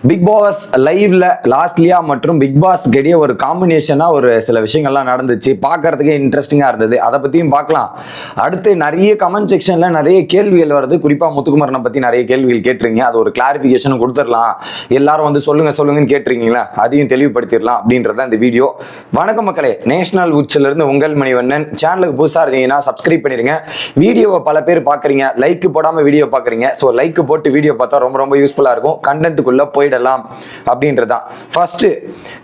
Big pass லைவ்ல லாஸ்ட்லியா மற்றும் big pass கிடையே ஒரு காம்பினேஷனா ஒரு சில விஷயங்கள்லாம் நடந்துச்சு. பார்க்கறதுக்கே இன்ட்ரெஸ்டிங்கா இருந்தது. அதை பத்தியும் பார்க்கலாம். அடுத்து நிறைய கமெண்ட் செக்ஷன்ல நிறைய கேள்விகள் வருது. குறிப்பா முத்துக்குமரனை பத்தி நிறைய கேள்விகள் கேட்டுறீங்க. அது ஒரு கிளாரிபிகேஷன் கொடுத்துடலாம். எல்லாரும் வந்து சொல்லுங்க சொல்லுங்கன்னு கேட்டிருக்கீங்களா, அதையும் தெளிவுபடுத்திடலாம் அப்படின்றத இந்த வீடியோ. வணக்கம் மக்களே, நேஷனல் உச்சில இருந்து உங்கள் மணிவண்ணன். சேனலுக்கு புதுசா இருந்தீங்கன்னா சப்ஸ்கிரைப் பண்ணிருங்க. வீடியோவை பல பேர் பாக்குறீங்க, லைக் போடாம வீடியோ பாக்குறீங்க. ஸோ லைக் போட்டு வீடியோ பார்த்தா ரொம்ப ரொம்ப யூஸ்ஃபுல்லா இருக்கும். கண்டென்ட்டுக்குள்ள போயிடலாம் அப்படின்றதான். ஃபர்ஸ்ட்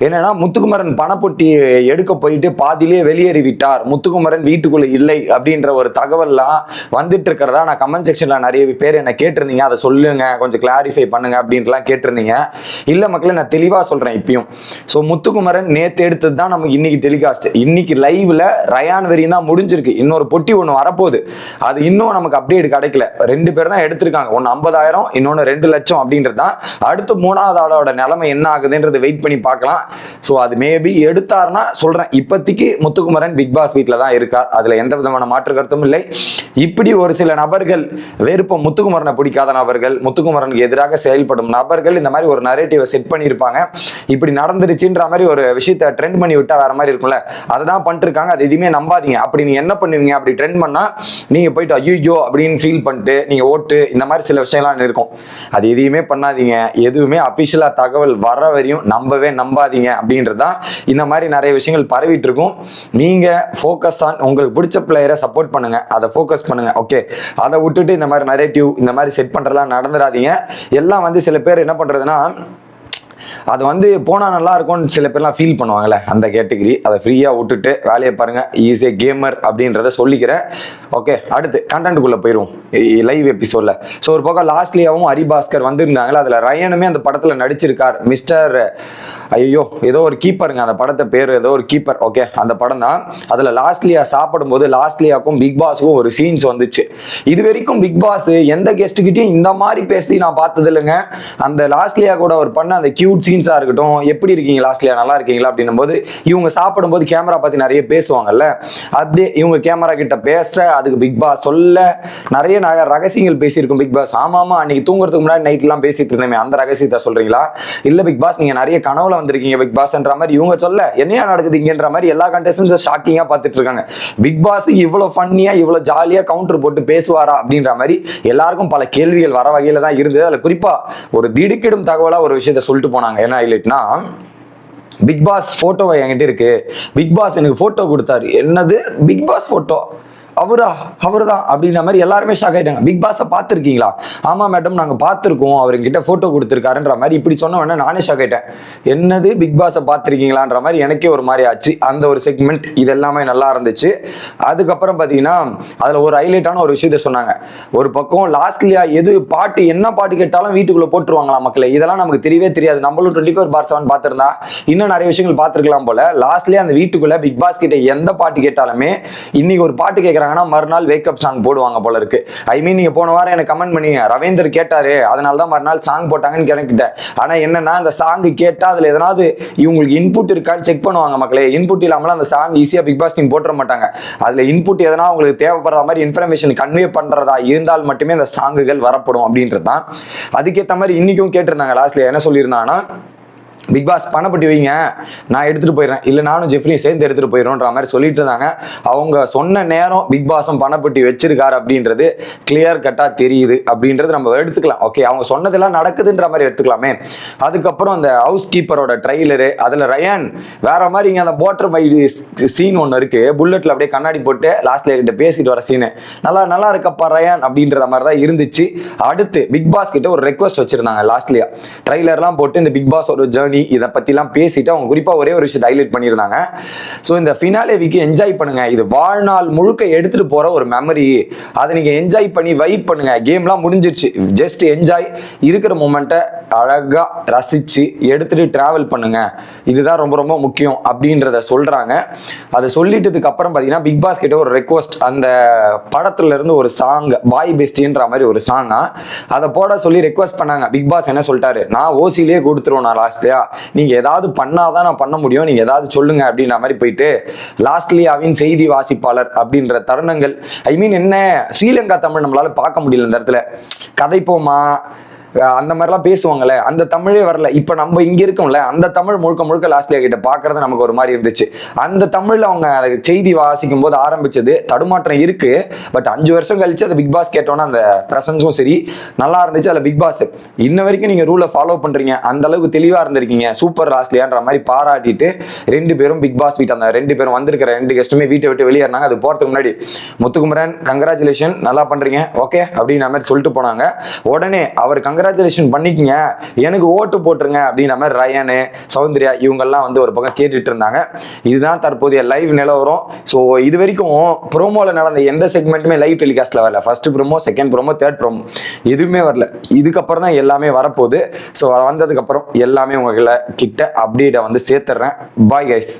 என்னன்னா, முத்துக்குமரன் பணப்பொட்டி எடுக்க போயிட்டு பாதியிலே வெளியேறி விட்டார், முத்துக்குமரன் வீட்டுக்குள்ள இல்லை அப்படின்ற ஒரு தகவல்லாம் வந்துட்டு இருக்கிறதா நான் கமெண்ட் செக்ஷன்ல நிறைய பேர் என்ன கேட்டிருந்தீங்க. அதை சொல்லுங்க, கொஞ்சம் கிளாரிஃபை பண்ணுங்க அப்படின்ட்டுலாம் கேட்டிருந்தீங்க. இல்ல மக்களே, நான் தெளிவா சொல்றேன் இப்பயும். ஸோ முத்துக்குமரன் நேத்து எடுத்தது தான் நமக்கு இன்னைக்கு டெலிகாஸ்ட். இன்னைக்கு லைவ்ல ரயான் வரையும் தான் முடிஞ்சிருக்கு. இன்னொரு பொட்டி ஒன்று வரப்போகுது. அது இன்னும் நமக்கு அப்டேட் கிடைக்கல. 2 பேர் தான் எடுத்திருக்காங்க. ஒன்னு 50,000, இன்னொன்னு 2 லட்சம் அப்படின்றது தான். அடுத்து 3வது ஆளோட நிலைமை என்ன ஆகுதுன்றது வெயிட் பண்ணி பார்க்கலாம். ஸோ அது மேபி எடுத்தாருன்னா சொல்றேன். இப்போதைக்கு முத்துக்குமரன் பிக் பாஸ் வீட்டில் தான் இருக்கார். அதுல எந்த விதமான மாற்று கருத்தும் இல்லை. இப்படி ஒரு சில நபர்கள், வேறுபம் முத்துக்குமரனை பிடிக்காத நபர்கள், முத்துக்குமரனுக்கு எதிராக செயல்படும் நபர்கள் இந்த மாதிரி ஒரு நரேட்டிவை செட் பண்ணியிருப்பாங்க. இப்படி நடந்துருச்சுன்ற மாதிரி ஒரு விஷயத்த ட்ரெண்ட் பண்ணி விட்டா வேற மாதிரி இருக்கும்ல, அதை தான் பண்ணிட்டு இருக்காங்க. அது எதுவுமே நம்பாதீங்க. அப்படி நீங்க என்ன பண்ணுவீங்க, அப்படி ட்ரெண்ட் பண்ணா நீங்க போயிட்டு ஐயோ அப்படின்னு ஃபீல் பண்ணிட்டு நீங்க ஓட்டு இந்த மாதிரி சில விஷயம்லாம் இருக்கும். அது எதையுமே பண்ணாதீங்க. எதுவுமே அபிஷியலா தகவல் வர வரையும் நம்பாதீங்க அப்படின்றதுதான். இந்த மாதிரி நிறைய விஷயங்கள் பரவிட்டு இருக்கும். நீங்க ஃபோக்கஸ் ஆன் உங்களுக்கு பிடிச்ச பிளேயரை சப்போர்ட் பண்ணுங்க, அதை ஃபோக்கஸ் பண்ணுங்க. ஓகே, அதை விட்டுட்டு இந்த மாதிரி நரேட்டிவ் இந்த மாதிரி செட் பண்றதெல்லாம் நடந்துடாதீங்க. எல்லாம் வந்து சில பேர் என்ன பண்றதுன்னா, அது வந்து போனா நல்லா இருக்கும்னு சில பேர்லாம் ஃபீல் பண்ணுவாங்கல்ல, அந்த கேட்டகிரி. அதை ஃப்ரீயா விட்டுட்டு வேலையை பாருங்க. ஈஸ் ஏ கேமர் அப்படின்றத சொல்லிக்கிறேன். ஓகே, அடுத்து கண்டென்ட்டுக்குள்ள போயிடும் லைவ் எபிசோட்ல. ஸோ ஒரு பக்கம் லாஸ்ட்லியாவும் ஹரிபாஸ்கர் வந்திருந்தாங்களா, அதுல ரயனுமே அந்த படத்துல நடிச்சிருக்கார். மிஸ்டர் ஐயோ ஏதோ ஒரு கீப்பருங்க, அந்த படத்தை பேரு ஏதோ ஒரு கீப்பர். ஓகே, அந்த படம் தான். அதுல லாஸ்ட்லியா சாப்பிடும் போது லாஸ்ட்லியாக்கும் பிக் பாஸுக்கும் ஒரு சீன்ஸ் வந்துச்சு. இது வரைக்கும் பிக் பாஸ் எந்த கெஸ்ட் கிட்டையும் இந்த மாதிரி பேசி நான் பார்த்தது இல்லைங்க. அந்த லாஸ்ட்லியா கூட ஒரு பண்ண அந்த கியூட் சீன்ஸா இருக்கட்டும், எப்படி இருக்கீங்க லாஸ்ட்லியா, நல்லா இருக்கீங்களா அப்படின்னும் போது இவங்க சாப்பிடும் போது கேமரா பத்தி நிறைய பேசுவாங்கல்ல, அப்படியே இவங்க கேமரா கிட்ட பேச அதுக்கு பிக் பாஸ் சொல்ல நிறைய ரகசியங்கள் பேசியிருக்கும் பிக் பாஸ். ஆமாமா, அன்னைக்கு தூங்குறதுக்கு முன்னாடி நைட் எல்லாம் பேசிட்டு இருந்தேன், அந்த ரகசியத்தை சொல்றீங்களா? இல்ல பிக் பாஸ், நீங்க நிறைய கனவுல வந்திருக்கீங்க பிக் பாஸ்ன்ற மாதிரி இவங்க சொல்ல, என்னையா நடக்குதுங்கன்ற மாதிரி எல்லா கண்டஸ்டன்ஸும் ஷாக்கிங்கா பார்த்துட்டு இருக்காங்க. பிக் பாஸ் இவ்வளவு ஃபன்னியா இவ்வளவு ஜாலியா கவுண்டர் போட்டு பேசுவாரா அப்படின்ற மாதிரி எல்லாருக்கும் பல கேள்விகள் வர வகையில தான் இருந்தது. அதுல குறிப்பா ஒரு திடுக்கிடும் தகவலா ஒரு விஷயத்த சொல்லிட்டு போனாங்க. என்ன ஹைலைட்னா, பிக் பாஸ் போட்டோவை என்கிட்ட இருக்கு, பிக் பாஸ் எனக்கு போட்டோ கொடுத்தாரு. என்னது பிக் பாஸ் போட்டோ? அவருதான் அப்படின்ற மாதிரி எல்லாருமே ஷாக் ஆயிட்டாங்க. பிக் பாஸை பார்த்துருக்கீங்களா? ஆமா மேடம், நாங்க பார்த்துருக்கோம், அவர்கிட்ட போட்டோ கொடுத்துருக்காருன்ற மாதிரி இப்படி சொன்ன உடனே நானே ஷாக் ஆயிட்டேன். என்னது பிக் பாஸை பார்த்துருக்கீங்களான்ற மாதிரி எனக்கே ஒரு மாதிரி ஆச்சு. அந்த ஒரு செக்மெண்ட் இது எல்லாமே நல்லா இருந்துச்சு. அதுக்கப்புறம் பார்த்தீங்கன்னா அதுல ஒரு ஹைலைட்டான ஒரு விஷயத்த சொன்னாங்க. ஒரு பக்கம் லாஸ்ட்லியா எது பாட்டு, என்ன பாட்டு கேட்டாலும் வீட்டுக்குள்ள போட்டுருவாங்களா மக்களே. இதெல்லாம் நமக்கு தெரியவே தெரியாது. நம்மளும் 24/7 பார்த்துருந்தா இன்னும் நிறைய விஷயங்கள் பார்த்துருக்கலாம் போல. லாஸ்ட்லியா அந்த வீட்டுக்குள்ள பிக் பாஸ் கிட்ட எந்த பாட்டு கேட்டாலுமே இன்னைக்கு ஒரு பாட்டு கேட்கறாங்க, மறுநாள் வேக்கப் சாங் போடுவாங்க போல இருக்கு. ஐ மீன், நீங்க போன வாரம் எனக்கு கமெண்ட் பண்ணீங்க, ரவீந்தர் கேட்டாரு அதனாலதான் மறுநாள் சாங் போட்டாங்கன்னு கேட்டுக்கிட்டேன். ஆனா என்னன்னா, அந்த சாங் கேட்டா அதுல எதனாவது இவங்களுக்கு இன்புட் இருக்கான்னு செக் பண்ணுவாங்க மக்களே. இன்புட் இல்லாமல அந்த சாங் ஈஸியா பிக் பாஸ் டீம் போட்டுற மாட்டாங்க. அதுல இன்புட் எதனா உங்களுக்கு தேவைப்படுற மாதிரி இன்ஃபர்மேஷன் கன்வே பண்றதா இருந்தால் மட்டுமே அந்த சாங்குகள் வரப்படும் அப்படின்றதுதான். அதுக்கேற்ற மாதிரி இன்னைக்கும் கேட்டிருந்தாங்க. லாஸ்ட்ல என்ன சொல்லியிருந்தாங்கன்னா, பிக் பாஸ் பணப்பட்டி வைங்க, நான் எடுத்துட்டு போயிடுறேன், இல்லை நானும் ஜெஃப்ரியும் சேர்ந்து எடுத்துட்டு போயிடுறோன்ற மாதிரி சொல்லிட்டு இருந்தாங்க. அவங்க சொன்ன நேரம் பிக் பாஸும் பணப்பட்டி வச்சிருக்காரு அப்படின்றது கிளியர் கட்டா தெரியுது அப்படின்றது நம்ம எடுத்துக்கலாம். ஓகே, அவங்க சொன்னதெல்லாம் நடக்குதுன்ற மாதிரி எடுத்துக்கலாமே. அதுக்கப்புறம் அந்த ஹவுஸ் கீப்பரோட ட்ரைலரு, அதுல ரயான் வேற மாதிரி இங்க அந்த வாட்டர் மை சீன் ஒன்று இருக்கு, புல்லட்ல அப்படியே கண்ணாடி போட்டு லாஸ்ட்ல கிட்ட பேசிட்டு வர சீனு நல்லா இருக்கப்பா ரயான் அப்படின்ற மாதிரி தான் இருந்துச்சு. அடுத்து பிக் பாஸ் கிட்ட ஒரு ரெக்வஸ்ட் வச்சிருந்தாங்க. லாஸ்ட்லியா ட்ரைலர்லாம் போட்டு இந்த பிக் பாஸ் ஒரு ஜர்னி இதை பத்திலாம் பேசிட்டு அவங்க குறிப்பா ஒரே ஒரு விஷயத்தை ஹைலைட் பண்ணியிருந்தாங்க. ஸோ இந்த ஃபினாலே வீக் என்ஜாய் பண்ணுங்க, இது வாழ்நாள் முழுக்க எடுத்துட்டு போற ஒரு மெமரி, அதை நீங்க என்ஜாய் பண்ணி வைப் பண்ணுங்க. கேம்லாம் முடிஞ்சிருச்சு, ஜஸ்ட் என்ஜாய், இருக்கிற மூமெண்ட்டை அழகா ரசிச்சு எடுத்துட்டு டிராவல் பண்ணுங்க, இதுதான் ரொம்ப ரொம்ப முக்கியம் அப்படின்றத சொல்றாங்க. அதை சொல்லிட்டதுக்கு அப்புறம் பாத்தீங்கன்னா பிக் பாஸ் கிட்ட ஒரு ரெக்வஸ்ட், அந்த படத்துல இருந்து ஒரு சாங் பாய் பெஸ்டின்ற மாதிரி ஒரு சாங்கா அதை போட சொல்லி ரெக்வஸ்ட் பண்ணாங்க. பிக் பாஸ் என்ன சொல்லிட்டாரு, நான் ஓசிலேயே கொடுத்துருவோம், நான் லாஸ்ட்லயா நீங்க ஏதாவது பண்ணாதான் நான் பண்ண முடியும், நீங்க ஏதாவது சொல்லுங்க அப்படின்ற மாதிரி போயிட்டு லாஸ்ட்லியாவின் செய்தி வாசிப்பாளர் அப்படின்ற தருணங்கள். ஐ மீன், என்ன ஸ்ரீலங்கா தமிழ் நம்மளால பார்க்க முடியல இந்த இடத்துல. கதைப்போமா அந்த மாதிரிலாம் பேசுவாங்கல்ல, அந்த தமிழே வரல. இப்ப நம்ம இங்க இருக்கோம்ல, அந்த தமிழ் முழுக்க முழுக்க லாஸ்ட்லியா கிட்ட பாக்குறது நமக்கு ஒரு மாதிரி இருந்துச்சு. அந்த தமிழ்ல அவங்க செய்தி வாசிக்கும் போது ஆரம்பிச்சது தடுமாற்றம் இருக்கு. பட் 5 வருஷம் கழிச்சு அது பிக் பாஸ் கேட்டோன்னா அந்த பிரசன்ஸும் சரி நல்லா இருந்துச்சு. அதுல பிக் பாஸ் இன்ன வரைக்கும் நீங்க ரூலை ஃபாலோ பண்றீங்க, அந்த அளவுக்கு தெளிவா இருந்திருக்கீங்க, சூப்பர் லாஸ்ட்லியான்ற மாதிரி பாராட்டிட்டு 2 பேரும் பிக் பாஸ் வீட்டு, அந்த 2 பேரும் வந்திருக்கிற 2 கெஸ்ட்டுமே வீட்டை விட்டு வெளியேறினாங்க. அது போறதுக்கு முன்னாடி முத்துக்குமரன் கங்க்ராச்சுலேஷன், நல்லா பண்றீங்க, ஓகே அப்படின்னு மாதிரி சொல்லிட்டு போனாங்க. உடனே அவர் கங்க்ராச்சுலேஷன் பண்ணிக்கங்க, எனக்கு ஓட்டு போட்டுருங்க அப்படின்ற மாதிரி ரயனு, சௌந்தர்யா இவங்கெல்லாம் வந்து ஒரு பக்கம் கேட்டுட்டு இருந்தாங்க. இதுதான் தற்போதைய லைவ் நிலவரம். ஸோ இது வரைக்கும் ப்ரோமோல நடந்த எந்த செக்மெண்ட்டுமே லைவ் டெலிகாஸ்ட்ல வரல. First promo, second promo, third promo எதுவுமே வரல. இதுக்கப்புறம் தான் எல்லாமே வரப்போகுது. ஸோ வந்ததுக்கு அப்புறம் எல்லாமே உங்ககிட்ட அப்டேட்டை வந்து சேர்த்துறேன். Bye guys.